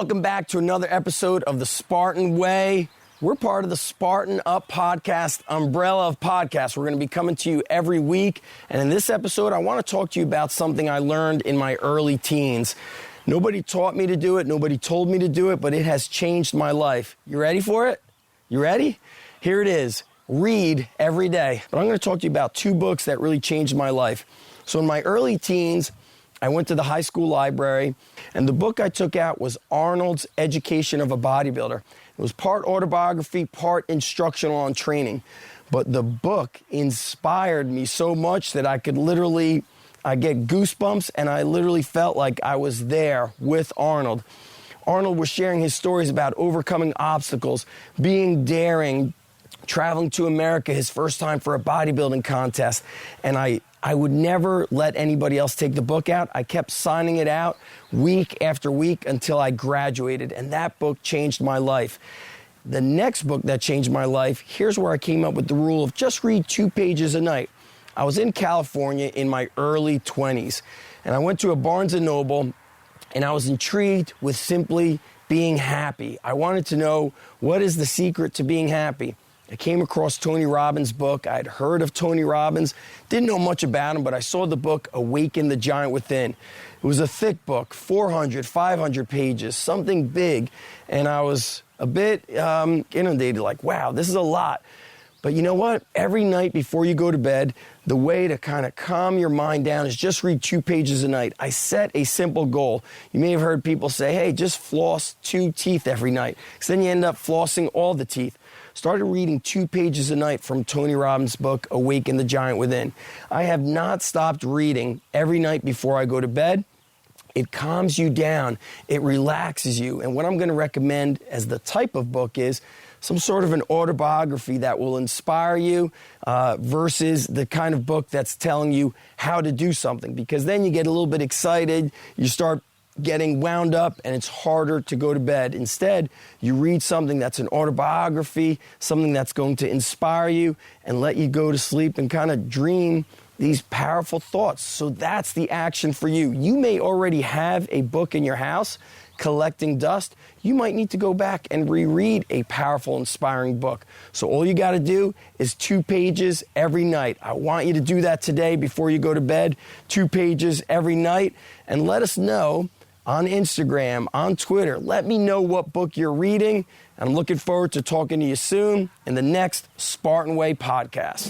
Welcome back to another episode of the Spartan Way. We're part of the Spartan Up podcast umbrella of podcasts. We're going to be coming to you every week. And in this episode, I want to talk to you about something I learned in my early teens. Nobody taught me to do it. Nobody told me to do it, but it has changed my life. You ready for it? You ready? Here it is. Read every day. But I'm going to talk to you about two books that really changed my life. So in my early teens, I went to the high school library, and the book I took out was Arnold's Education of a Bodybuilder. It was part autobiography, part instructional on training. But the book inspired me so much that I get goosebumps, and I literally felt like I was there with Arnold. Arnold was sharing his stories about overcoming obstacles, being daring, traveling to America his first time for a bodybuilding contest. And I would never let anybody else take the book out. I kept signing it out week after week until I graduated, and that book changed my life. The next book that changed my life, here's where I came up with the rule of just read 2 pages a night. I was in California in my early 20s, and I went to a Barnes & Noble, and I was intrigued with simply being happy. I wanted to know, what is the secret to being happy? I came across Tony Robbins' book. I'd heard of Tony Robbins, didn't know much about him, but I saw the book, Awaken the Giant Within. It was a thick book, 400, 500 pages, something big, and I was a bit inundated, like, wow, this is a lot. But you know what? Every night before you go to bed, the way to kind of calm your mind down is just read 2 pages a night. I set a simple goal. You may have heard people say, hey, just floss 2 teeth every night, because then you end up flossing all the teeth. Started reading 2 pages a night from Tony Robbins' book, Awaken the Giant Within. I have not stopped reading every night before I go to bed. It calms you down. It relaxes you. And what I'm going to recommend as the type of book is some sort of an autobiography that will inspire you versus the kind of book that's telling you how to do something. Because then you get a little bit excited. You start getting wound up, and it's harder to go to bed. Instead, you read something that's an autobiography, something that's going to inspire you and let you go to sleep and kind of dream these powerful thoughts. So that's the action for you. You may already have a book in your house collecting dust. You might need to go back and reread a powerful, inspiring book. So all you got to do is 2 pages every night. I want you to do that today before you go to bed, 2 pages every night, and let us know on Instagram, on Twitter. Let me know what book you're reading, and I'm looking forward to talking to you soon in the next Spartan Way podcast.